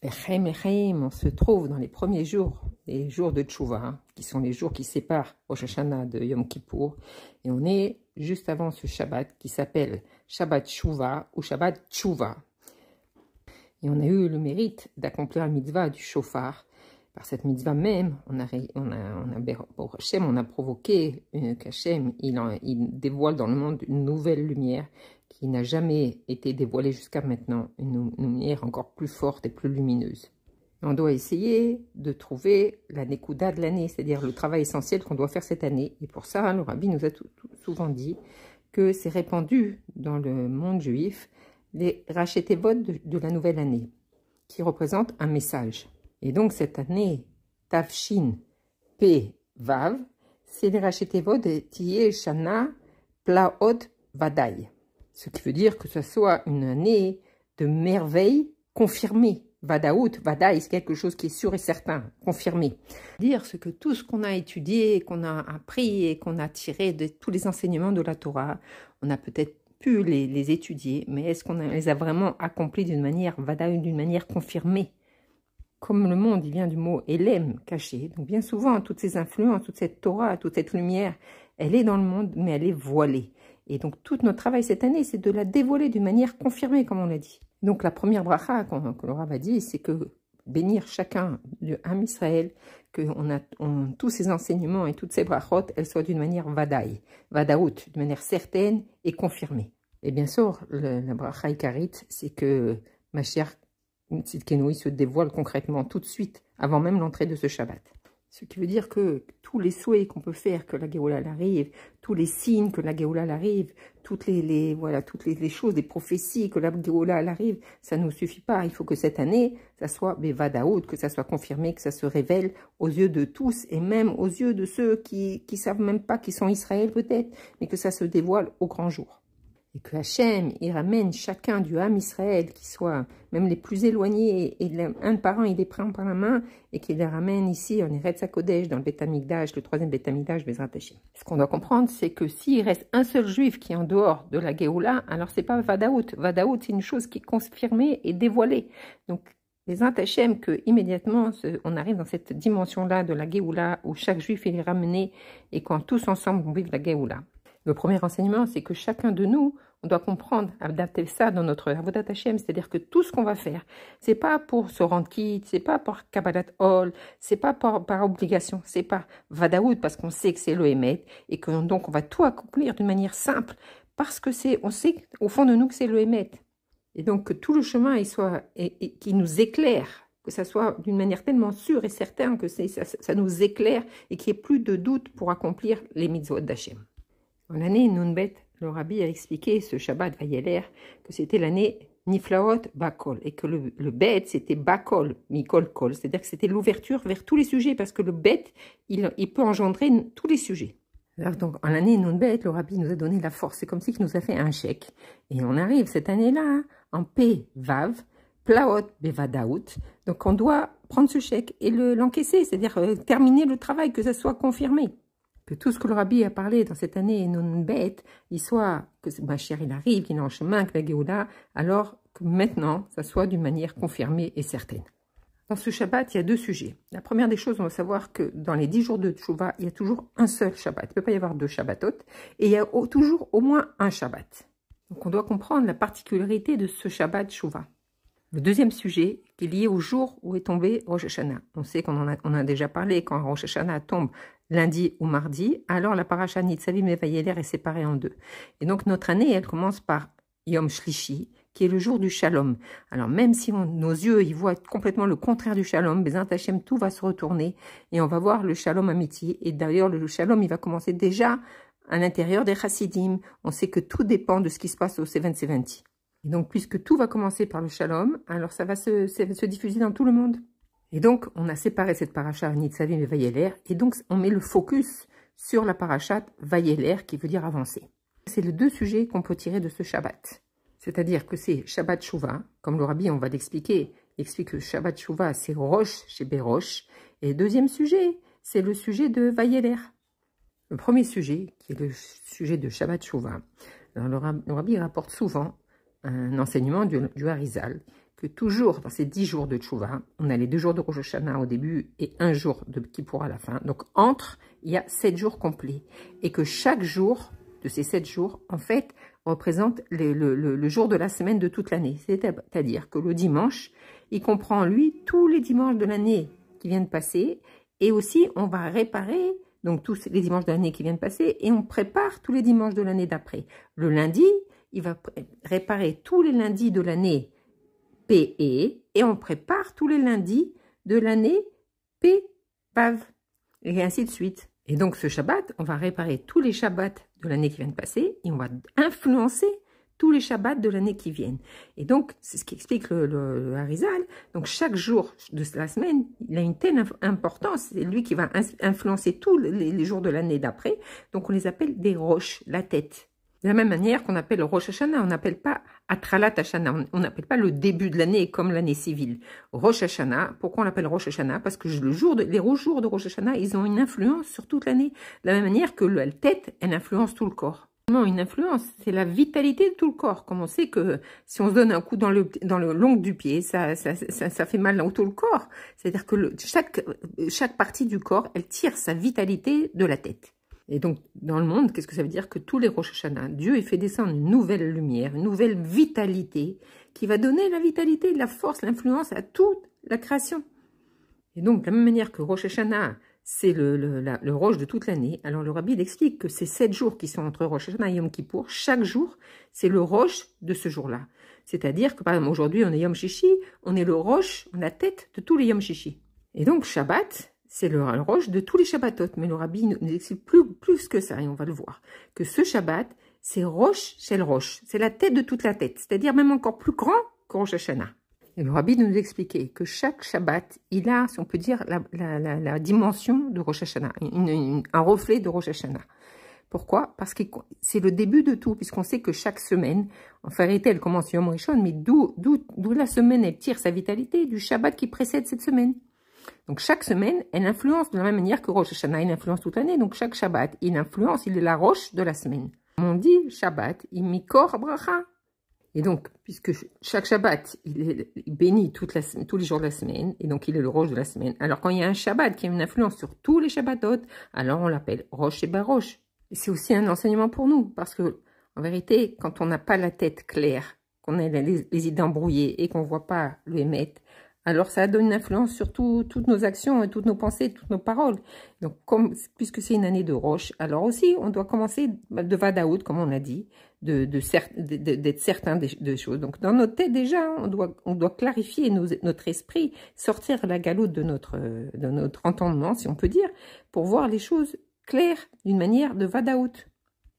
Lechem Lechem, on se trouve dans les premiers jours, les jours de Tchouva, qui sont les jours qui séparent Rosh Hashanah de Yom Kippour. Et on est juste avant ce Shabbat qui s'appelle Shabbat Tchouva ou Shabbat Tchouva. Et on a eu le mérite d'accomplir la mitzvah du shofar. Par cette mitzvah même, on a provoqué qu'Hachem, il dévoile dans le monde une nouvelle lumière qui n'a jamais été dévoilée jusqu'à maintenant, une lumière encore plus forte et plus lumineuse. On doit essayer de trouver la nekuda de l'année, c'est-à-dire le travail essentiel qu'on doit faire cette année. Et pour ça, le Rabbi nous a souvent dit que c'est répandu dans le monde juif les rachetevot de la nouvelle année, qui représentent un message. Et donc cette année, Tafshin P Vav, c'est les rachetevot de Tiye Shana Plaot Vadai. Ce qui veut dire que ce soit une année de merveille confirmée. Vadaout, Vadaï, c'est quelque chose qui est sûr et certain, confirmé. Dire ce que tout ce qu'on a étudié, qu'on a appris et qu'on a tiré de tous les enseignements de la Torah, on a peut-être pu les étudier, mais est-ce qu'on les a vraiment accomplis d'une manière Vadaout, d'une manière confirmée? Comme le monde, il vient du mot Elem, caché. Donc bien souvent, toutes ces influences, toute cette Torah, toute cette lumière, elle est dans le monde, mais elle est voilée. Et donc tout notre travail cette année, c'est de la dévoiler d'une manière confirmée, comme on l'a dit. Donc la première bracha que le Rav a dit, c'est que bénir chacun de Am Israël, que tous ces enseignements et toutes ces brachot, elles soient d'une manière vadaï, vadaout, d'une manière certaine et confirmée. Et bien sûr, la bracha ikarit, c'est que Mashiach Tzidkenu se dévoile concrètement tout de suite, avant même l'entrée de ce Shabbat. Ce qui veut dire que tous les souhaits qu'on peut faire que la Géoula arrive, tous les signes que la Géoula arrive, toutes les choses, les prophéties que la Géoula arrive, ça ne nous suffit pas. Il faut que cette année, ça soit Bevadaout, que ça soit confirmé, que ça se révèle aux yeux de tous et même aux yeux de ceux qui savent même pas qu'ils sont Israël peut-être, mais que ça se dévoile au grand jour. Et que Hachem, il ramène chacun du Ham Israël, qui soit même les plus éloignés, et un par un, il les prend par la main, et qu'il les ramène ici, en Eretz HaKodesh, dans le Beth Amikdash, le troisième Beth Amikdash, Bezrat Hashem. Ce qu'on doit comprendre, c'est que s'il reste un seul juif qui est en dehors de la Géoula, alors c'est pas Vadaout. Vadaout, c'est une chose qui est confirmée et dévoilée. Donc, Bezrat Hashem, que immédiatement, on arrive dans cette dimension-là de la Géoula, où chaque juif il est ramené, et quand tous ensemble on vive la Géoula. Le premier enseignement, c'est que chacun de nous, on doit comprendre, adapter ça dans notre Avodat Hashem, c'est-à-dire que tout ce qu'on va faire, c'est pas pour se rendre quitte, c'est pas pour Kabbalat Ol, c'est pas par obligation, c'est pas Vadaout parce qu'on sait que c'est le Hémet et que donc on va tout accomplir d'une manière simple parce que on sait au fond de nous que c'est le Hémet. Et donc que tout le chemin qui nous éclaire, que ça soit d'une manière tellement sûre et certaine que ça nous éclaire et qu'il n'y ait plus de doute pour accomplir les mitzvot d'Hachem. En l'année Nunbet, le Rabbi a expliqué ce Shabbat Vayeler que c'était l'année Niflaot Bakol et que le Bet c'était Bakol, Mikol Kol, c'est-à-dire que c'était l'ouverture vers tous les sujets parce que le Bet il peut engendrer tous les sujets. Alors donc en l'année Nunbet, le Rabbi nous a donné la force, c'est comme si il nous a fait un chèque et on arrive cette année-là en P Vav, Plaot Bevadaout, donc on doit prendre ce chèque et l'encaisser, c'est-à-dire terminer le travail, que ça soit confirmé. Que tout ce que le Rabbi a parlé dans cette année non bête, il soit que Mashiach il arrive, qu'il est en chemin, que la Géoula, alors que maintenant, ça soit d'une manière confirmée et certaine. Dans ce Shabbat, il y a deux sujets. La première des choses, on va savoir que dans les 10 jours de Tchouva, il y a toujours un seul Shabbat. Il ne peut pas y avoir deux Shabbatot, et il y a toujours au moins un Shabbat. Donc on doit comprendre la particularité de ce Shabbat Tchouva. Le deuxième sujet qui est lié au jour où est tombé Rosh Hashanah. On sait qu'on en a déjà parlé, quand Rosh Hashanah tombe lundi ou mardi, alors la paracha Nitzavim et Vayeler est séparée en deux. Et donc notre année, elle commence par Yom Shlishi, qui est le jour du Shalom. Alors même si nos yeux ils voient complètement le contraire du Shalom, Bezrat Hashem, tout va se retourner et on va voir le Shalom amitié. Et d'ailleurs, le Shalom, il va commencer déjà à l'intérieur des Chassidim. On sait que tout dépend de ce qui se passe au 770. Et donc, puisque tout va commencer par le Shalom, alors ça va se diffuser dans tout le monde. Et donc, on a séparé cette paracha Nitzavim et Vayeler, et donc on met le focus sur la parachat Vayeler, qui veut dire avancer. C'est les deux sujets qu'on peut tirer de ce Shabbat. C'est-à-dire que c'est Shabbat Shuvah, comme le Rabbi, on va l'expliquer, il explique que Shabbat Shuvah, c'est Rosh chez Berosh, et le deuxième sujet, c'est le sujet de Vayeler. Le premier sujet, qui est le sujet de Shabbat Shuvah, alors le Rabbi rapporte souvent un enseignement du Harizal, que toujours, dans ces 10 jours de Tchouva, on a les 2 jours de Rosh Hashanah au début et 1 jour de Kippour à la fin. Donc, entre, il y a 7 jours complets. Et que chaque jour de ces 7 jours, en fait, représente le jour de la semaine de toute l'année. C'est-à-dire que le dimanche, il comprend, lui, tous les dimanches de l'année qui viennent passer. Et aussi, on va réparer donc tous les dimanches de l'année qui viennent passer et on prépare tous les dimanches de l'année d'après. Le lundi, il va réparer tous les lundis de l'année P.E. et on prépare tous les lundis de l'année P.Pav. Et ainsi de suite. Et donc ce Shabbat, on va réparer tous les Shabbats de l'année qui vient de passer et on va influencer tous les Shabbats de l'année qui viennent. Et donc, c'est ce qui explique le Harizal. Donc chaque jour de la semaine, il a une telle importance. C'est lui qui va influencer tous les jours de l'année d'après. Donc on les appelle des roches, la tête. De la même manière qu'on appelle Rosh Hashanah, on n'appelle pas Atralat Hashanah, on n'appelle pas le début de l'année comme l'année civile. Rosh Hashanah, pourquoi on l'appelle Rosh Hashanah? Parce que les jours de Rosh Hashanah, ils ont une influence sur toute l'année. De la même manière que la tête, elle influence tout le corps. Comment une influence? C'est la vitalité de tout le corps. Comme on sait que si on se donne un coup dans le l'ongle du pied, ça fait mal dans tout le corps. C'est-à-dire que chaque partie du corps, elle tire sa vitalité de la tête. Et donc, dans le monde, qu'est-ce que ça veut dire? Que tous les Rosh Hashanah, Dieu il fait descendre une nouvelle lumière, une nouvelle vitalité qui va donner la vitalité, la force, l'influence à toute la création. Et donc, de la même manière que Rosh Hashanah, c'est le Rosh de toute l'année, alors le Rabbi il explique que ces 7 jours qui sont entre Rosh Hashanah et Yom Kippour, chaque jour, c'est le Rosh de ce jour-là. C'est-à-dire que, par exemple, aujourd'hui, on est Yom Shishi, on est le Rosh, la tête de tous les Yom Shishi. Et donc, Shabbat, c'est le Rosh de tous les Shabbatot. Mais le Rabbi nous explique plus que ça, et on va le voir. Que ce Shabbat, c'est Rosh, c'est le Rosh. C'est la tête de toute la tête. C'est-à-dire même encore plus grand que Rosh Hashanah. Et le Rabbi nous expliquait que chaque Shabbat, il a, si on peut dire, la dimension de Rosh Hashanah. Un reflet de Rosh Hashanah. Pourquoi? Parce que c'est le début de tout, puisqu'on sait que chaque semaine, en vérité, elle commence Yom Rishon, mais d'où la semaine, elle tire sa vitalité du Shabbat qui précède cette semaine. Donc, chaque semaine, elle influence de la même manière que Rosh Hashanah, il influence toute l'année. Donc, chaque Shabbat, il influence, il est la roche de la semaine. On dit Shabbat, il mikor bracha. Et donc, puisque chaque Shabbat, il bénit tous les jours de la semaine, et donc il est le roche de la semaine. Alors, quand il y a un Shabbat qui a une influence sur tous les Shabbatot, alors on l'appelle roche et baroche. Et c'est aussi un enseignement pour nous, parce que, en vérité, quand on n'a pas la tête claire, qu'on a les idées embrouillées et qu'on ne voit pas le émet, alors ça donne une influence sur toutes nos actions et toutes nos pensées, toutes nos paroles. Donc, puisque c'est une année de roche, alors aussi, on doit commencer de Vadaout, comme on a dit, d'être certain des choses. Donc, dans notre tête, déjà, on doit clarifier notre esprit, sortir la galoute de notre entendement, si on peut dire, pour voir les choses claires d'une manière de Vadaout.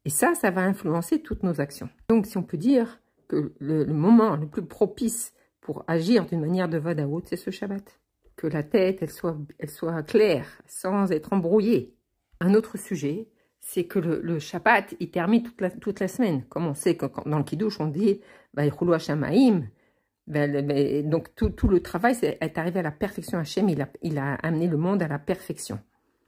Et ça va influencer toutes nos actions. Donc, si on peut dire que le moment le plus propice pour agir d'une manière de Vadaout, c'est ce Shabbat. Que la tête, elle soit claire, sans être embrouillée. Un autre sujet, c'est que le Shabbat, il termine toute la semaine. Comme on sait que dans le Kiddush, on dit « Vaïchoulou Hashamaim ». Donc, tout le travail est arrivé à la perfection. Hachem, il a amené le monde à la perfection.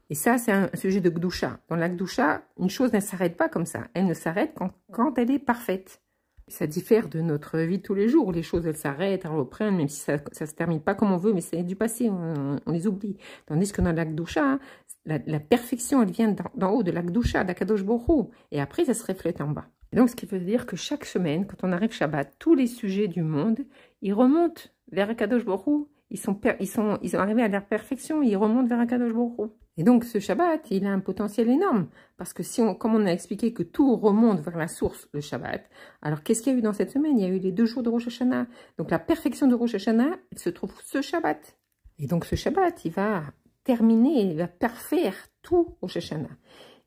Et ça, c'est un sujet de Gdusha. Dans la Gdusha, une chose ne s'arrête pas comme ça. Elle ne s'arrête quand elle est parfaite. Ça diffère de notre vie de tous les jours, où les choses, elles s'arrêtent, elles reprennent, même si ça se termine pas comme on veut, mais c'est du passé, on les oublie. Tandis que dans la Gdusha, la perfection, elle vient d'en haut, de la Gdusha, d'Akadosh Baruch Hu, et après, ça se reflète en bas. Et donc, ce qui veut dire que chaque semaine, quand on arrive Shabbat, tous les sujets du monde, ils remontent vers Akadosh Baruch Hu. Ils sont arrivés à leur perfection, ils remontent vers Akadosh Baruch Hu. Et donc, ce Shabbat, il a un potentiel énorme. Parce que comme on a expliqué que tout remonte vers la source, le Shabbat, alors qu'est-ce qu'il y a eu dans cette semaine? Il y a eu les 2 jours de Rosh Hashanah. Donc, la perfection de Rosh Hashanah, elle se trouve ce Shabbat. Et donc, ce Shabbat, il va terminer, il va parfaire tout Rosh Hashanah.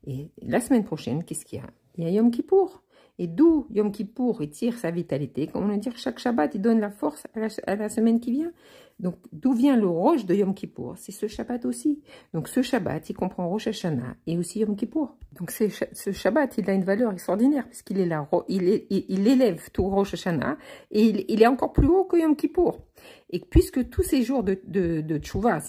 Et la semaine prochaine, qu'est-ce qu'il y a? Il y a Yom Kippour. Et d'où Yom Kippour, il tire sa vitalité. Comme on va dire, chaque Shabbat, il donne la force à la semaine qui vient. Donc, d'où vient le Rosh de Yom Kippour? C'est ce Shabbat aussi. Donc, ce Shabbat, il comprend Rosh Hashanah et aussi Yom Kippour. Donc, ce Shabbat, il a une valeur extraordinaire puisqu'il est là, il élève tout Rosh Hashanah et il est encore plus haut que Yom Kippour. Et puisque tous ces jours de Tchouva,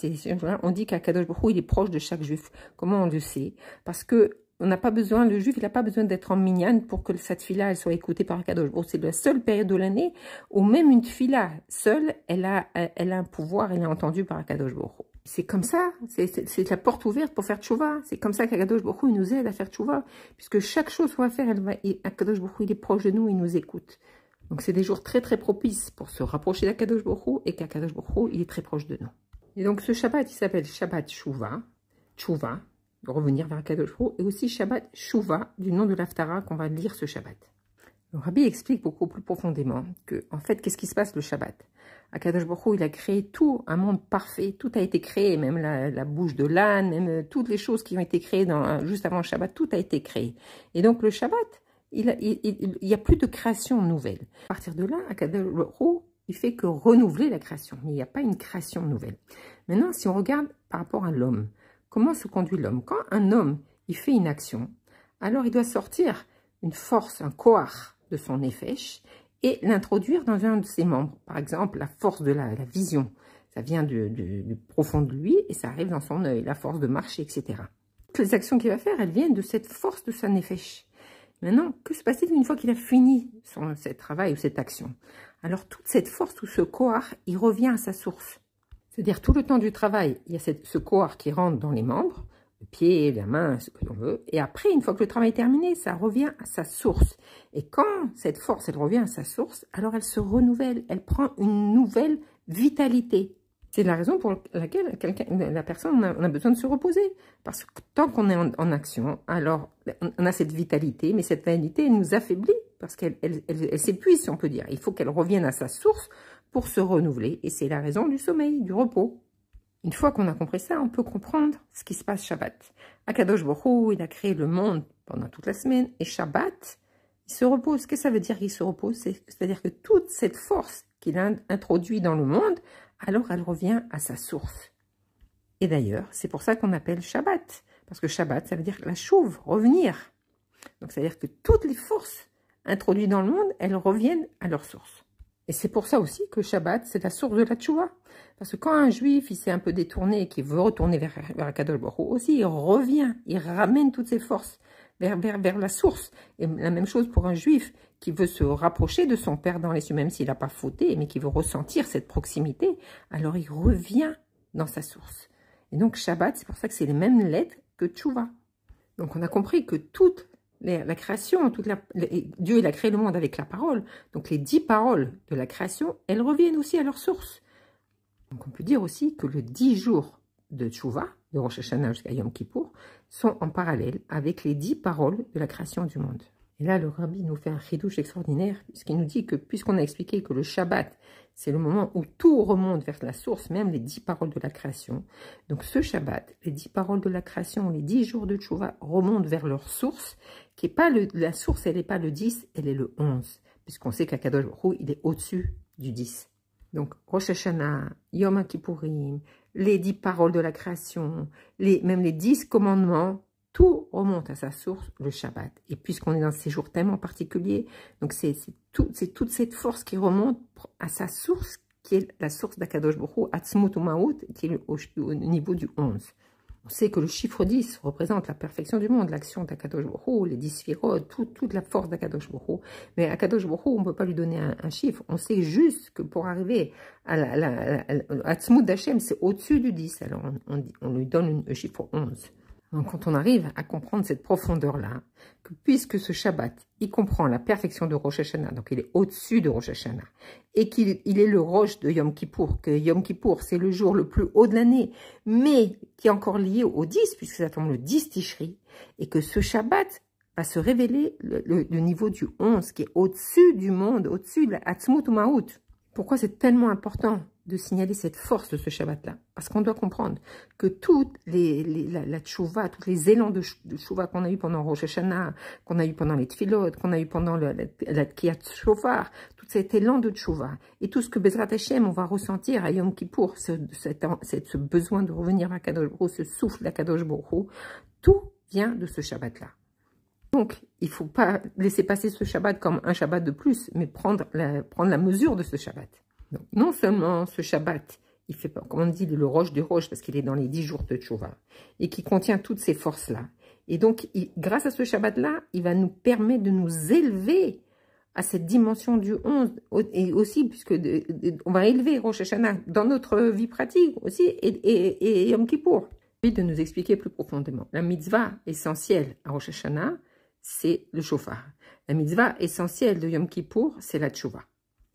on dit qu'Akadosh Baruch Hu, il est proche de chaque juif. Comment on le sait? Parce que on n'a pas besoin, le juif, il n'a pas besoin d'être en minyan pour que cette tefila elle soit écoutée par Akadosh Baruch Hu. C'est la seule période de l'année où même une tefila seule, elle a un pouvoir, elle est entendue par Akadosh Baruch Hu. C'est comme ça, c'est la porte ouverte pour faire tchouva. C'est comme ça qu'Akadosh Baruch Hu nous aide à faire tchouva. Puisque chaque chose qu'on va faire, Akadosh Baruch Hu, il est proche de nous, il nous écoute. Donc c'est des jours très très propices pour se rapprocher d'Akadosh Baruch Hu et qu'Akadosh Baruch Hu, il est très proche de nous. Et donc ce Shabbat, il s'appelle Shabbat Tchouva, de revenir vers Akadosh Baruch Hu, et aussi Shabbat Tchouva, du nom de l'Haftara qu'on va lire ce Shabbat. Le Rabbi explique beaucoup plus profondément que, en fait, qu'est-ce qui se passe le Shabbat? Akadosh Baruch Hu, il a créé tout, un monde parfait, tout a été créé, même la bouche de l'âne, même toutes les choses qui ont été créées juste avant le Shabbat, tout a été créé. Et donc le Shabbat, il n'y a plus de création nouvelle. À partir de là, Akadosh Baruch Hu, il fait que renouveler la création, mais il n'y a pas une création nouvelle. Maintenant, si on regarde par rapport à l'homme, comment se conduit l'homme? Quand un homme, il fait une action, alors il doit sortir une force, un koach de son nefesh et l'introduire dans un de ses membres. Par exemple, la force de la vision, ça vient du profond de lui et ça arrive dans son œil, la force de marcher, etc. Toutes les actions qu'il va faire, elles viennent de cette force de sa nefesh. Maintenant, que se passe-t-il une fois qu'il a fini ce travail ou cette action? Alors, toute cette force, tout ce koach, il revient à sa source. C'est-à-dire, tout le temps du travail, il y a ce koach qui rentre dans les membres, le pied, la main, ce que l'on veut. Et après, une fois que le travail est terminé, ça revient à sa source. Et quand cette force, elle revient à sa source, alors elle se renouvelle, elle prend une nouvelle vitalité. C'est la raison pour laquelle la personne on a besoin de se reposer. Parce que tant qu'on est en action, alors on a cette vitalité, mais cette vitalité, elle nous affaiblit parce qu'elle s'épuise, si on peut dire. Il faut qu'elle revienne à sa source pour se renouveler. Et c'est la raison du sommeil, du repos. Une fois qu'on a compris ça, on peut comprendre ce qui se passe Shabbat. Akadosh Baruch Hu, il a créé le monde pendant toute la semaine. Et Shabbat, il se repose. Qu'est-ce que ça veut dire qu'il se repose? C'est-à-dire que toute cette force qu'il a introduite dans le monde, alors elle revient à sa source. Et d'ailleurs, c'est pour ça qu'on appelle Shabbat. Parce que Shabbat, ça veut dire la chouve, revenir. Donc, c'est-à-dire que toutes les forces introduites dans le monde, elles reviennent à leur source. Et c'est pour ça aussi que Shabbat, c'est la source de la tchouva. Parce que quand un juif, il s'est un peu détourné et qu'il veut retourner vers Akadosh Baruch Hu aussi, il revient, il ramène toutes ses forces vers la source. Et la même chose pour un juif qui veut se rapprocher de son Père dans les cieux, même s'il n'a pas fauté, mais qui veut ressentir cette proximité, alors il revient dans sa source. Et donc Shabbat, c'est pour ça que c'est les mêmes lettres que tchouva. Donc on a compris que toute la création, Dieu il a créé le monde avec la parole, donc les 10 paroles de la création, elles reviennent aussi à leur source. Donc on peut dire aussi que les 10 jours de Tchouva, de Rosh Hashanah jusqu'à Yom Kippour, sont en parallèle avec les 10 paroles de la création du monde. Et là, le Rabbi nous fait un chidouche extraordinaire, puisqu'il nous dit que, puisqu'on a expliqué que le Shabbat, c'est le moment où tout remonte vers la source, même les 10 paroles de la création. Donc ce Shabbat, les 10 paroles de la création, les 10 jours de Tchouva remontent vers leur source, qui est pas la source, elle n'est pas le 10, elle est le 11, puisqu'on sait qu'Akadosh Baruch Hu, il est au-dessus du 10. Donc Rosh Hashanah, Yom Kippourim, les 10 paroles de la création, même les 10 commandements, tout remonte à sa source, le Shabbat. Et puisqu'on est dans ces jours tellement particuliers, donc c'est toute cette force qui remonte à sa source, qui est la source d'Akadosh Baruch Hu, Atzmut U'Maut, qui est au niveau du 11. On sait que le chiffre 10 représente la perfection du monde, l'action d'Akadosh Baruch Hu, les 10 sphirotes, toute la force d'Akadosh Baruch Hu. Mais Akadosh Baruch Hu, on ne peut pas lui donner un chiffre. On sait juste que pour arriver à Atzmut d'Hachem, c'est au-dessus du 10. Alors on lui donne un chiffre 11. Donc, quand on arrive à comprendre cette profondeur-là, que puisque ce Shabbat, il comprend la perfection de Rosh Hashanah, donc il est au-dessus de Rosh Hashanah, et qu'il est le Rosh de Yom Kippour, que Yom Kippour, c'est le jour le plus haut de l'année, mais qui est encore lié au 10, puisque ça tombe le 10 Tishri, et que ce Shabbat va se révéler le niveau du 11, qui est au-dessus du monde, au-dessus de la Atzmut U'Maut. Pourquoi c'est tellement important de signaler cette force de ce Shabbat-là? Parce qu'on doit comprendre que toute la tchouva, tous les élans de tchouva qu'on a eu pendant Rosh Hashanah, qu'on a eu pendant les tfilot, qu'on a eu pendant la Tkiyat Shofar, tout cet élan de tchouva, et tout ce que Bezrat Hashem, on va ressentir à Yom Kippour, ce besoin de revenir à Kadosh Baruch Hu, ce souffle d'Akadosh Baruch Hu, tout vient de ce Shabbat-là. Donc, il ne faut pas laisser passer ce Shabbat comme un Shabbat de plus, mais prendre la mesure de ce Shabbat. Donc, non seulement ce Shabbat, il fait, comme on dit, le roche du roche, parce qu'il est dans les 10 jours de Tchouva, et qui contient toutes ces forces-là. Et donc, grâce à ce Shabbat-là, il va nous permettre de nous élever à cette dimension du 11, et aussi, puisque on va élever Rosh Hashanah dans notre vie pratique aussi, et Yom Kippour. De nous expliquer plus profondément. La mitzvah essentielle à Rosh Hashanah, c'est le shofar. La mitzvah essentielle de Yom Kippour, c'est la tchouva.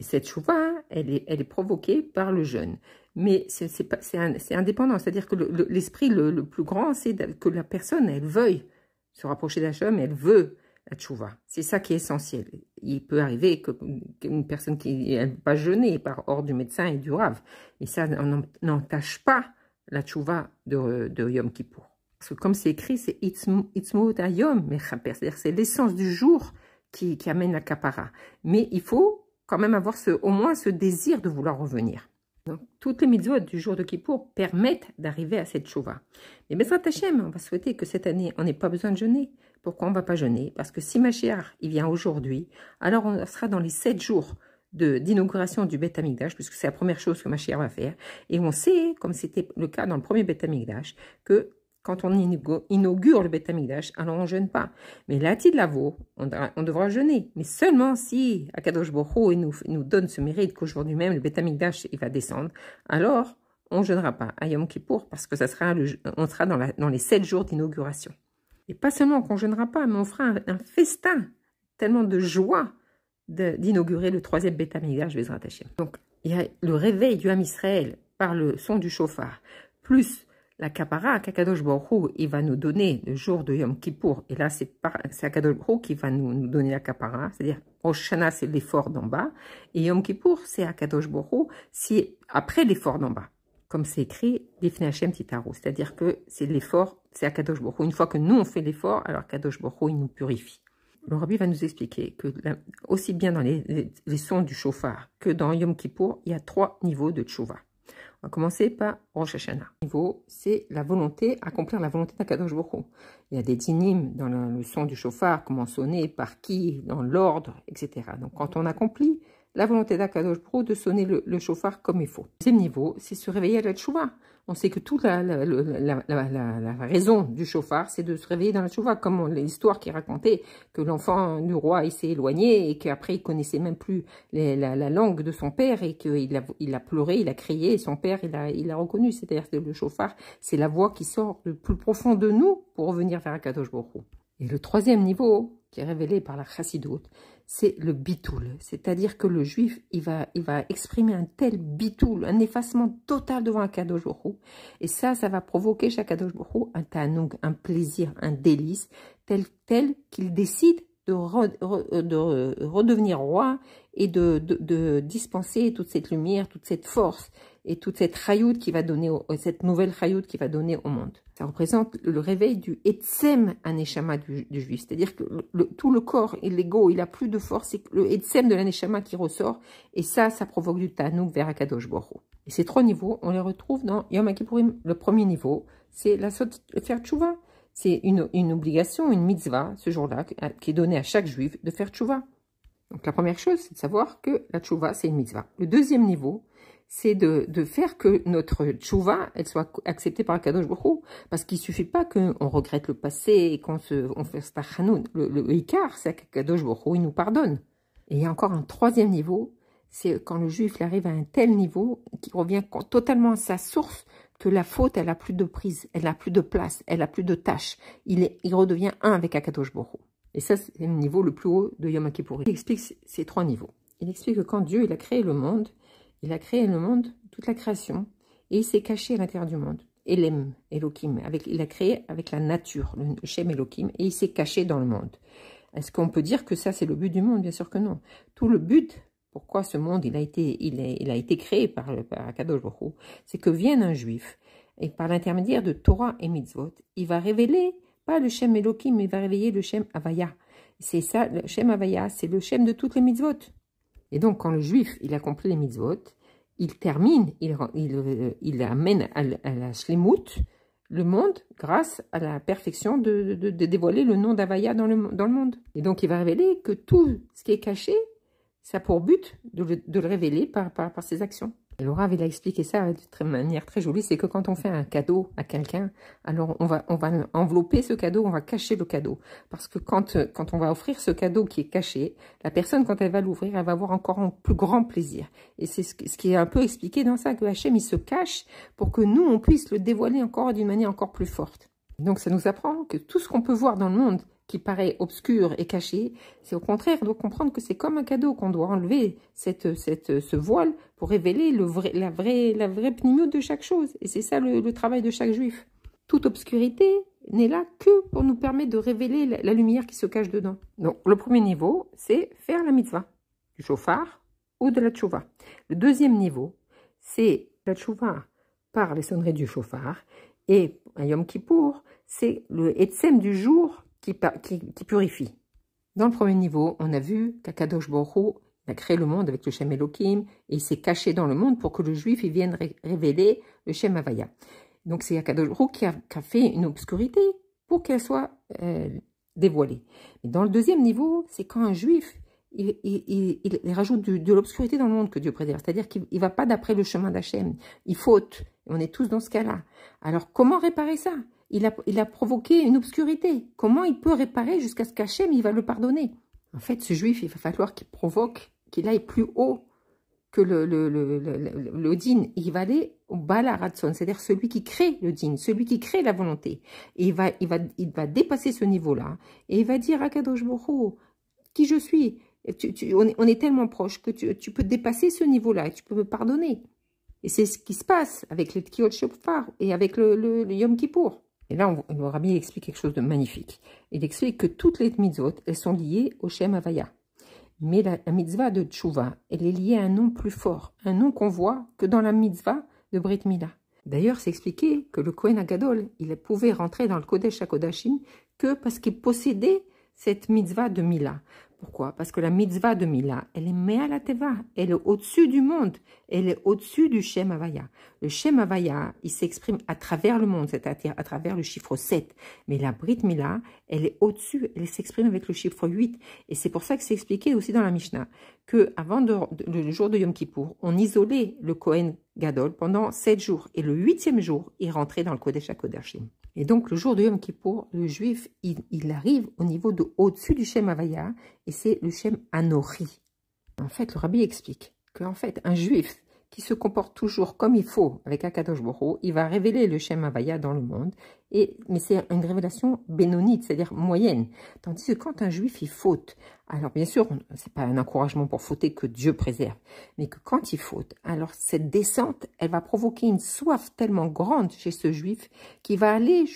Et cette tchouva, elle est provoquée par le jeûne. Mais c'est indépendant, c'est-à-dire que l'esprit le plus grand, c'est que la personne, elle veuille se rapprocher d'Hachem, elle veut la tchouva. C'est ça qui est essentiel. Il peut arriver qu'une personne qui ne peut pas jeûner par ordre du médecin et du rave. Et ça n'entache pas la tchouva de Yom Kippour. Parce que comme c'est écrit, c'est Itzmut Hayom Mechaper, c'est-à-dire c'est l'essence du jour qui amène la kapara. Mais il faut quand même avoir au moins ce désir de vouloir revenir. Donc, toutes les mitzvot du jour de Kippour permettent d'arriver à cette tchouva. Mais Bezrat Hashem, on va souhaiter que cette année, on n'ait pas besoin de jeûner. Pourquoi on ne va pas jeûner? Parce que si Mashiach, il vient aujourd'hui, alors on sera dans les 7 jours d'inauguration du Beth Amikdash, puisque c'est la première chose que Mashiach va faire. Et on sait, comme c'était le cas dans le premier Beth Amikdash, que quand on inaugure le Beth Amikdash, alors on ne jeûne pas. Mais l'Ati de Lavo, on devra jeûner. Mais seulement si Akadosh Baruch Hu nous donne ce mérite qu'aujourd'hui même, le Beth Amikdash, il va descendre, alors on ne jeûnera pas à Yom Kippour, parce que on sera dans les 7 jours d'inauguration. Et pas seulement qu'on ne jeûnera pas, mais on fera un festin, tellement de joie d'inaugurer le 3e Beth Amikdash, Bezrat Hashem. Donc, il y a le réveil du Ham Israël par le son du shofar, plus la kapara qu'Akadosh Baruch Hu, il va nous donner le jour de Yom Kippour. Et là, c'est Akadosh Baruch Hu qui va nous donner la kapara. C'est-à-dire, Rosh Hashanah, c'est l'effort d'en bas. Et Yom Kippour, c'est Akadosh Baruch Hu, c'est après l'effort d'en bas. Comme c'est écrit, Lifnei Hashem Titaru. C'est-à-dire que c'est l'effort, c'est Akadosh Baruch Hu. Une fois que nous, on fait l'effort, alors Akadosh Baruch Hu, il nous purifie. Le Rabbi va nous expliquer que aussi bien dans les sons du shofar que dans Yom Kippour, il y a 3 niveaux de tchouva. On va commencer par Rosh Hashanah. Le niveau, c'est la volonté, accomplir la volonté d'Akadosh Baruch Hu. Il y a des dinim dans le son du shofar, comment sonner, par qui, dans l'ordre, etc. Donc quand on accomplit la volonté d'Akadosh Baruch Hu de sonner le shofar comme il faut. Le deuxième niveau, c'est se réveiller à la tchouva. On sait que toute la raison du shofar, c'est de se réveiller dans la tchouva, comme l'histoire qui racontait que l'enfant du roi il s'est éloigné et qu'après il connaissait même plus la langue de son père et qu'il a pleuré, il a crié et son père il l'a reconnu. C'est-à-dire que le shofar, c'est la voix qui sort du plus profond de nous pour revenir vers Akadosh Baruch Hu. Et le 3e niveau, qui est révélé par la chassidoute, c'est le bitoul. C'est-à-dire que le juif, il va exprimer un tel bitoul, un effacement total devant Akadosh Baruch Hu. Et ça va provoquer chez Akadosh Baruch Hu un tanoug, un plaisir, un délice, tel qu'il décide de redevenir roi et de dispenser toute cette lumière, toute cette force et toute cette chayout qui va donner, cette nouvelle chayout qui va donner au monde. Ça représente le réveil du Etsem Aneshama du juif. C'est-à-dire que tout le corps et l'ego, il a plus de force, c'est le Etsem de l'Aneshama qui ressort et ça provoque du tanouk vers Akadosh Baruch Hu. Et ces 3 niveaux, on les retrouve dans Yom Kippourim. Le premier niveau, c'est faire tchouva. C'est une obligation, une mitzvah, ce jour-là, qui est donnée à chaque juif de faire tchouva. Donc la première chose, c'est de savoir que la tchouva, c'est une mitzvah. Le deuxième niveau, c'est de faire que notre tchouva, elle soit acceptée par Akadosh Baruch Hu. Parce qu'il ne suffit pas qu'on regrette le passé et qu'on fait stachanoun. Le ikar, c'est qu'Akadosh Baruch Hu, il nous pardonne. Et il y a encore un 3e niveau, c'est quand le juif il arrive à un tel niveau, qu'il revient totalement à sa source, que la faute, elle n'a plus de prise, elle n'a plus de place, elle n'a plus de tâche. Il redevient un avec Akadosh Baruch Hu. Et ça, c'est le niveau le plus haut de Yom Kippourim. Il explique ces 3 niveaux. Il explique que quand Dieu il a créé le monde, toute la création, et il s'est caché à l'intérieur du monde. Elem, Elohim, il a créé avec la nature, le Shem Elohim, et il s'est caché dans le monde. Est-ce qu'on peut dire que ça, c'est le but du monde? Bien sûr que non. Tout le but, pourquoi ce monde il a été créé par Akadosh Baruch Hu, c'est que vienne un juif, et par l'intermédiaire de Torah et Mitzvot, il va révéler, pas le Shem Elohim, mais il va révéler le Shem Havaya. C'est ça, le Shem Havaya, c'est le Shem de toutes les Mitzvot. Et donc, quand le juif, il accomplit les mitzvot, il termine, il amène à la shlemut, le monde, grâce à la perfection de dévoiler le nom d'Havaya dans le monde. Et donc, il va révéler que tout ce qui est caché, ça a pour but de le révéler par ses actions. Et le Rav, il a expliqué ça de manière très jolie, c'est que quand on fait un cadeau à quelqu'un, alors on va envelopper ce cadeau, on va cacher le cadeau. Parce que quand on va offrir ce cadeau qui est caché, la personne, quand elle va l'ouvrir, elle va avoir encore un plus grand plaisir. Et c'est ce qui est un peu expliqué dans ça, que Hachem, il se cache pour que nous, on puisse le dévoiler encore d'une manière encore plus forte. Donc ça nous apprend que tout ce qu'on peut voir dans le monde, qui paraît obscur et caché, c'est au contraire, on doit comprendre que c'est comme un cadeau, qu'on doit enlever ce voile pour révéler la vraie pnimiout de chaque chose. Et c'est ça le travail de chaque juif. Toute obscurité n'est là que pour nous permettre de révéler la lumière qui se cache dedans. Donc le premier niveau, c'est faire la mitzvah, du shofar ou de la tchouva. Le deuxième niveau, c'est la tchouva par les sonneries du shofar. Et un Yom Kippour, c'est le etsem du jour qui purifie. Dans le premier niveau, on a vu qu'Akadosh Baruch Hu a créé le monde avec le Shem Elohim et il s'est caché dans le monde pour que le juif il vienne révéler le Shem Havaya. Donc c'est Akadosh Baruch Hu qui a fait une obscurité pour qu'elle soit dévoilée. Et dans le deuxième niveau, c'est quand un juif il rajoute de l'obscurité dans le monde que Dieu préserve. C'est-à-dire qu'il ne va pas d'après le chemin d'Hachem. Il faute. On est tous dans ce cas-là. Alors comment réparer ça? Il a provoqué une obscurité. Comment il peut réparer jusqu'à ce qu'Hachem, il va le pardonner? En fait, ce juif, il va falloir qu'il aille plus haut que le din. Il va aller au Bala Ratson, c'est-à-dire celui qui crée le din, celui qui crée la volonté. Et il va dépasser ce niveau-là. Et il va dire à Kadosh Baruch Hu, qui je suis? On est tellement proche que tu peux dépasser ce niveau-là et tu peux me pardonner. Et c'est ce qui se passe avec le Tkiot Shofar et avec le Yom Kippour. Et là, le Rabbi explique quelque chose de magnifique. Il explique que toutes les mitzvot, elles sont liées au Shem Havaya. Mais la mitzvah de Tchouva, elle est liée à un nom plus fort, un nom qu'on voit que dans la mitzvah de Brit Mila. D'ailleurs, c'est expliqué que le Kohen Agadol, il pouvait rentrer dans le Kodesh HaKodashim que parce qu'il possédait cette mitzvah de Mila. Pourquoi? Parce que la mitzvah de Mila, elle est Me'al Teva, elle est au-dessus du monde, elle est au-dessus du Shem Havaya. Le Shem Havaya, il s'exprime à travers le monde, c'est-à-dire à travers le chiffre 7. Mais la Brit Mila, elle est au-dessus, elle s'exprime avec le chiffre 8. Et c'est pour ça que c'est expliqué aussi dans la Mishnah, que avant le jour de Yom Kippour, on isolait le Kohen Gadol pendant 7 jours. Et le 8e jour, il rentrait dans le Kodesh HaKodashim. Et donc, le jour de Yom Kippour, le juif, il arrive au niveau de au-dessus du Shem Havaya, et c'est le Shem Anori. En fait, le Rabbi explique qu'en fait, un juif qui se comporte toujours comme il faut avec Akadosh Baruch Hu, il va révéler le Shem Havaya dans le monde, mais c'est une révélation bénonite, c'est-à-dire moyenne. Tandis que quand un juif, il faute, alors bien sûr, c'est pas un encouragement pour fauter que Dieu préserve, mais que quand il faute, alors cette descente, elle va provoquer une soif tellement grande chez ce juif qu'il va aller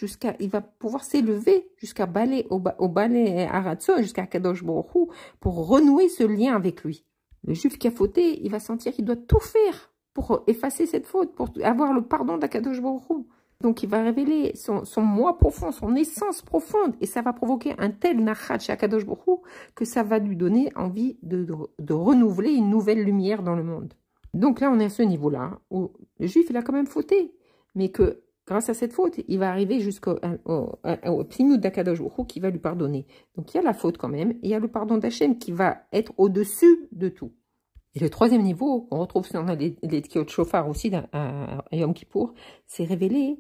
il va pouvoir s'élever jusqu'à au balai Aratso, jusqu'à Akadosh Baruch Hu, pour renouer ce lien avec lui. Le juif qui a fauté, il va sentir qu'il doit tout faire pour effacer cette faute, pour avoir le pardon d'Akadosh Baruch Hu. Donc il va révéler son moi profond, son essence profonde, et ça va provoquer un tel nachat chez Akadosh Baruch Hu que ça va lui donner envie de renouveler une nouvelle lumière dans le monde. Donc là, on est à ce niveau-là, où le juif, il a quand même fauté, mais que grâce à cette faute, il va arriver jusqu'au pnimiout d'Akadosh Baruch Hu qui va lui pardonner. Donc il y a la faute quand même, et il y a le pardon d'Hachem qui va être au-dessus de tout. Et le troisième niveau, qu'on retrouve dans les Tkiot Shofar aussi à Yom Kippour, c'est révéler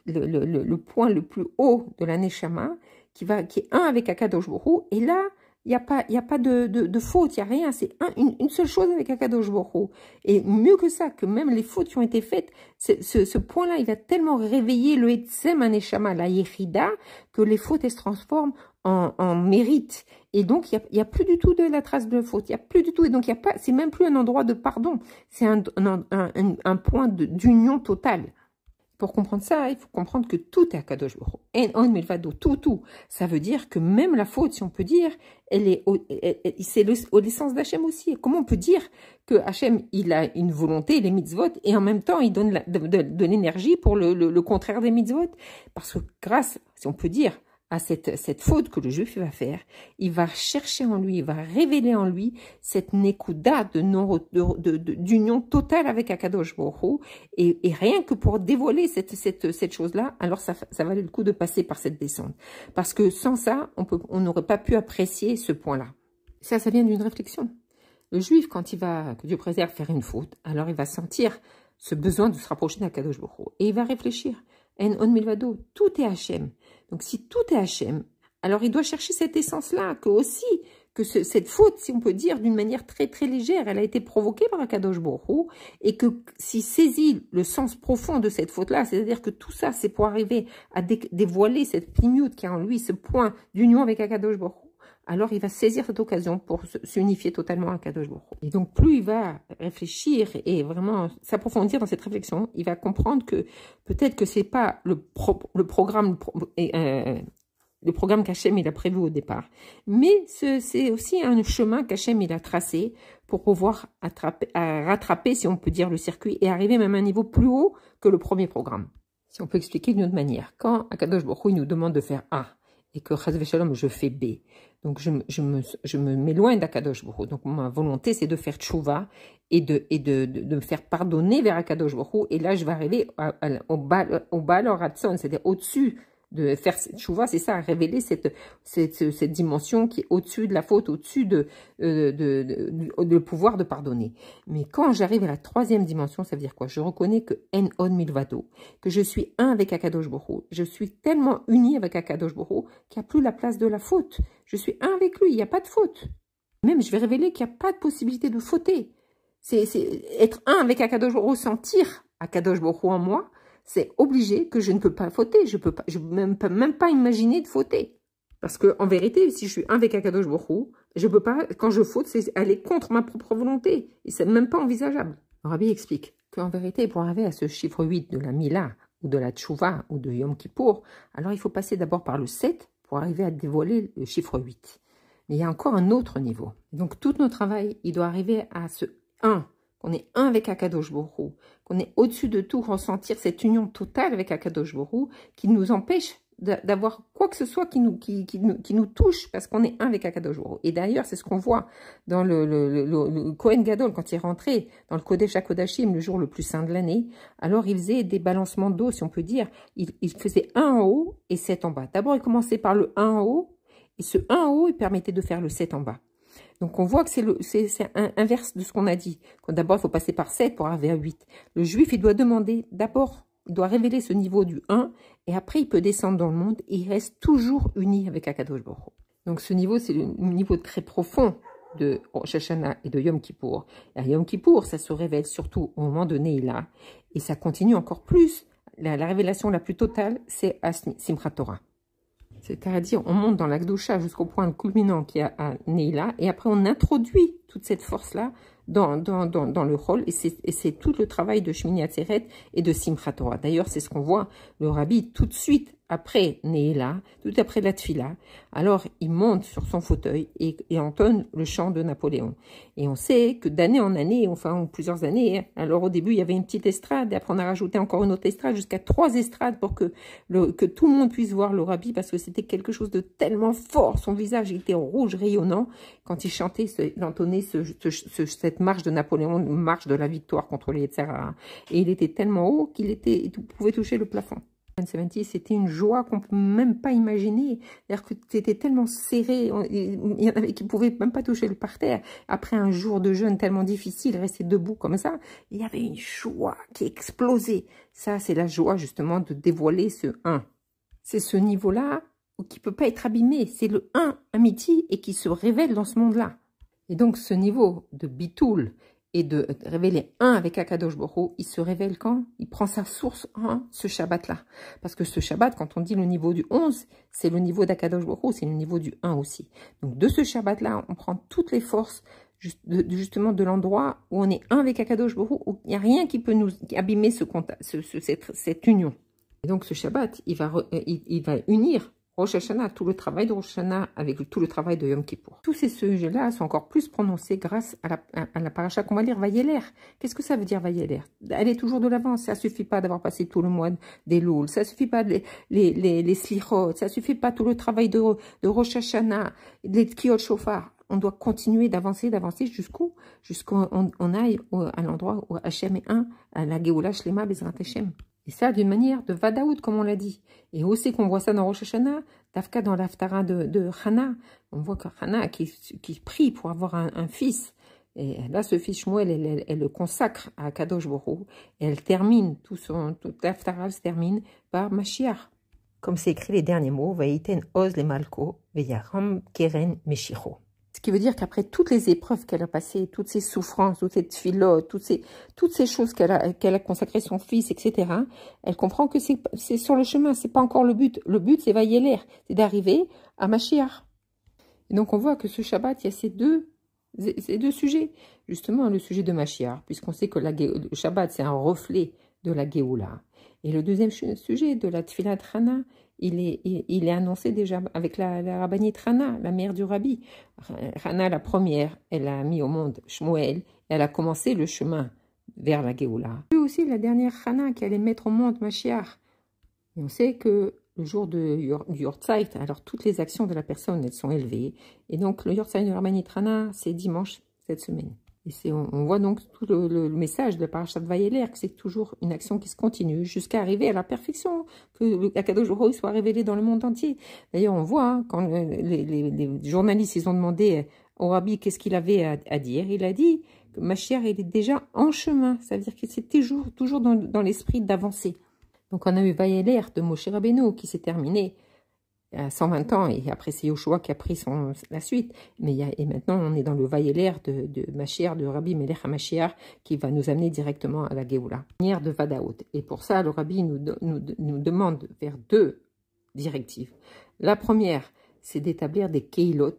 le point le plus haut de la Neshama, qui est un avec Akadosh Baruch Hu, et là, il n'y a pas de faute, il n'y a rien, c'est une seule chose avec Akadosh Baruch Hu. Et mieux que ça, que même les fautes qui ont été faites, ce point-là, il va tellement réveiller le Etzem Aneshama, la Yechida, que les fautes, elles se transforment en mérite. Et donc, il n'y a plus du tout de la trace de faute, il n'y a plus du tout, et donc c'est même plus un endroit de pardon, c'est un point d'union totale. Pour comprendre ça, il faut comprendre que tout est Akadosh Baruch Hu. En milvado, tout. Ça veut dire que même la faute, si on peut dire, c'est l'essence d'Hachem aussi. Comment on peut dire que Hachem, il a une volonté, les mitzvot, et en même temps, il donne de l'énergie pour le contraire des mitzvot? Parce que grâce, si on peut dire, à cette faute que le juif va faire, il va chercher en lui, il va révéler en lui cette nekuda d'union totale avec Akadosh Baruch Hu, et rien que pour dévoiler cette chose-là, alors ça valait le coup de passer par cette descente. Parce que sans ça, on n'aurait pas pu apprécier ce point-là. Ça vient d'une réflexion. Le juif, quand il va, que Dieu préserve, faire une faute, alors il va sentir ce besoin de se rapprocher d'Akadosh Baruch Hu. Et il va réfléchir. En on milvado, tout est Hachem. Donc si tout est Hachem, alors il doit chercher cette essence-là, que cette faute, si on peut dire d'une manière très très légère, elle a été provoquée par Akadosh Baruch Hu, et que s'il saisit le sens profond de cette faute-là, c'est-à-dire que tout ça, c'est pour arriver à dévoiler cette pnimiout qui a en lui, ce point d'union avec Akadosh Baruch Hu, alors il va saisir cette occasion pour s'unifier totalement à Akadosh Baruch Hu. Et donc plus il va réfléchir et vraiment s'approfondir dans cette réflexion, il va comprendre que peut-être que c'est pas le programme qu'Hachem il a prévu au départ, mais c'est aussi un chemin qu'Hachem il a tracé pour pouvoir rattraper, si on peut dire, le circuit et arriver même à un niveau plus haut que le premier programme. Si on peut expliquer d'une autre manière, quand Akadosh Baruch Hu nous demande de faire A et que Chas v'Shalom je fais B, donc je m'éloigne d'Akadosh Baruch Hu. Donc ma volonté c'est de faire tchouva et de me faire pardonner vers Akadosh Baruch Hu, et là je vais arriver au Baal Ratson, c'est-à-dire au-dessus de faire cette tchouva, c'est ça, révéler cette dimension qui est au-dessus de la faute, au-dessus de pouvoir de pardonner. Mais quand j'arrive à la troisième dimension, ça veut dire quoi? Je reconnais que en on milvado, que je suis un avec Akadosh Baruch Hu. Je suis tellement uni avec Akadosh Baruch Hu qu'il n'y a plus la place de la faute. Je suis un avec lui, il n'y a pas de faute. Même, je vais révéler qu'il n'y a pas de possibilité de fauter. C'est être un avec Akadosh Baruch Hu, sentir Akadosh Baruch Hu en moi, c'est obligé que je ne peux pas fauter. Je ne peux même pas imaginer de fauter. Parce que en vérité, si je suis un avec Akadosh Baruch Hu, je peux pas, quand je faute, c'est aller contre ma propre volonté. Et c'est même pas envisageable. Le Rabbi explique qu'en vérité, pour arriver à ce chiffre 8 de la Mila, ou de la Tchouva, ou de Yom Kippour, alors il faut passer d'abord par le 7 pour arriver à dévoiler le chiffre 8. Mais il y a encore un autre niveau. Donc tout notre travail, il doit arriver à ce 1. Qu'on est un avec Akadosh Baruch Hu, qu'on est au-dessus de tout, ressentir cette union totale avec Akadosh Baruch Hu, qui nous empêche d'avoir quoi que ce soit qui nous touche, parce qu'on est un avec Akadosh Baruch Hu. Et d'ailleurs, c'est ce qu'on voit dans le Kohen Gadol, quand il est rentré dans le Kodesh HaKodashim, le jour le plus saint de l'année, alors il faisait des balancements d'eau, si on peut dire. Il faisait 1 en haut et 7 en bas. D'abord, il commençait par le 1 en haut, et ce 1 en haut, il permettait de faire le 7 en bas. Donc, on voit que c'est inverse de ce qu'on a dit. D'abord, il faut passer par 7 pour arriver à 8. Le juif, il doit demander, d'abord, il doit révéler ce niveau du 1, et après, il peut descendre dans le monde, et il reste toujours uni avec Akadosh Baruch Hu. Donc, ce niveau, c'est le niveau très profond de Rosh Hashanah et de Yom Kippour. Et à Yom Kippour, ça se révèle surtout au moment de Neila, et ça continue encore plus. La révélation la plus totale, c'est à Simchat Torah. C'est-à-dire, on monte dans la Gdusha jusqu'au point culminant qui est à Neila, et après on introduit toute cette force-là dans le rôle, et c'est tout le travail de Shmini Atzeret et de Simchat Torah. D'ailleurs, c'est ce qu'on voit le Rabbi tout de suite après Neila, tout après la Tfila. Alors, il monte sur son fauteuil et entonne le chant de Napoléon. Et on sait que d'année en année, enfin plusieurs années, alors au début, il y avait une petite estrade, et après on a rajouté encore une autre estrade, jusqu'à 3 estrades pour que tout le monde puisse voir le Rabbi, parce que c'était quelque chose de tellement fort. Son visage était rouge, rayonnant, quand il chantait, il entonnait cette marche de Napoléon, une marche de la victoire contre les Yetzer Hara. Et il était tellement haut qu'il pouvait toucher le plafond. C'était une joie qu'on ne peut même pas imaginer. C'est-à-dire que c'était tellement serré, il y en avait qui ne pouvaient même pas toucher le parterre. Après un jour de jeûne tellement difficile, rester debout comme ça, il y avait une joie qui explosait. Ça, c'est la joie justement de dévoiler ce 1. C'est ce niveau-là qui ne peut pas être abîmé. C'est le 1 à midi et qui se révèle dans ce monde-là. Et donc ce niveau de bitoul et de révéler un avec Akadosh Baruch Hu, il se révèle quand? Il prend sa source en ce Shabbat-là. Parce que ce Shabbat, quand on dit le niveau du 11, c'est le niveau d'Akadosh Baruch Hu, c'est le niveau du 1 aussi. Donc de ce Shabbat-là, on prend toutes les forces justement de l'endroit où on est un avec Akadosh Baruch Hu, où il n'y a rien qui peut nous abîmer cette union. Et donc ce Shabbat, il va unir Rosh Hashanah, tout le travail de Rosh Hashanah avec tout le travail de Yom Kippour. Tous ces sujets-là sont encore plus prononcés grâce à la paracha qu'on va lire, Vayeler. Qu'est-ce que ça veut dire Vayeler? Aller toujours de l'avant. Ça suffit pas d'avoir passé tout le mois des Loul, ça suffit pas les Slichot, ça suffit pas tout le travail de Rosh Hashanah, les Tkiyot Shofar. On doit continuer d'avancer jusqu'où on aille à l'endroit où Hachem est un, à la Géoula Shlema Bezrat Hashem. Et ça, d'une manière de Vadaout, comme on l'a dit. Et aussi qu'on voit ça dans Rosh Hashanah, Dafka dans l'Aftara de Hana. On voit que Hana qui prie pour avoir un fils. Et là, ce fils Shmuel, elle le consacre à Kadosh Baruch Hu, et elle termine, toute l'Haftarah se termine par Mashiach. Comme c'est écrit les derniers mots, Vaïten Oz le Malko, Veyaram Keren Meshicho. Ce qui veut dire qu'après toutes les épreuves qu'elle a passées, toutes ces souffrances, toutes ces tfilotes, toutes ces choses qu'elle a consacrées son fils, etc., elle comprend que c'est sur le chemin, c'est pas encore le but. Le but, c'est Vayeler, c'est d'arriver à Mashiach. Et donc on voit que ce Shabbat, il y a ces deux sujets. Justement, le sujet de Mashiach, puisqu'on sait que le Shabbat, c'est un reflet de la Géoula. Et le deuxième sujet de la Tfilat Hana, il est annoncé déjà avec la rabbinite Hana, la mère du rabbi. Hana, la première, elle a mis au monde Shmuel, elle a commencé le chemin vers la Géoula. Et aussi la dernière Hana qui allait mettre au monde Mashiach. Et on sait que le jour du Yortzeit, alors toutes les actions de la personne, elles sont élevées. Et donc le Yortzeit de la rabbinite Hana, c'est dimanche cette semaine. Et on voit donc tout le message de Parashat Vayeler, que c'est toujours une action qui se continue jusqu'à arriver à la perfection, que Akadosh Baruch Hu soit révélé dans le monde entier. D'ailleurs, on voit, hein, quand les journalistes ils ont demandé au rabbi qu'est-ce qu'il avait à dire, il a dit que Mashiach il est déjà en chemin, ça veut dire que c'est toujours dans l'esprit d'avancer. Donc on a eu Vayeler de Moshe Rabbeinu qui s'est terminé à 120 ans, et après c'est Yoshua qui a pris la suite. Et maintenant, on est dans le Vayeler de Mashiach, de Rabbi Melech HaMashiach, qui va nous amener directement à la Géoula. Manière de Vadaout. Et pour ça, le Rabbi nous demande vers deux directives. La première, c'est d'établir des Keilot.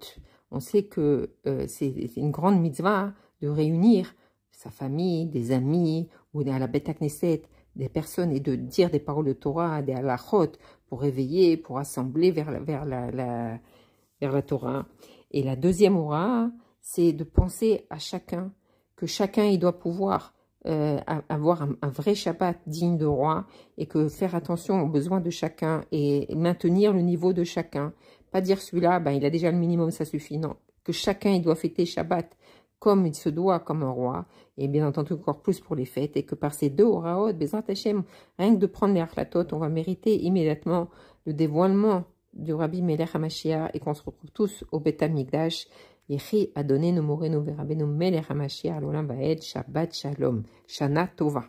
On sait que c'est une grande mitzvah de réunir sa famille, des amis, ou à la Beth Knesset, des personnes, et de dire des paroles de Torah, des halachot, pour réveiller, pour assembler vers la Torah. Et la deuxième aura, c'est de penser à chacun, que chacun il doit pouvoir avoir un vrai Shabbat digne de roi, et que faire attention aux besoins de chacun et maintenir le niveau de chacun. Pas dire celui-là, il a déjà le minimum, ça suffit. Non, que chacun il doit fêter Shabbat comme il se doit, comme un roi, et bien entendu encore plus pour les fêtes, et que par ces deux oraot, Bezrat Hashem, rien que de prendre les achlatot, on va mériter immédiatement le dévoilement du Rabbi Melech HaMashiach, et qu'on se retrouve tous au Beth Amikdash. Yechi Adonenu Morenu Verabenu Melech HaMashiach, l'Olam Vaed, Shabbat Shalom, Shana Tova.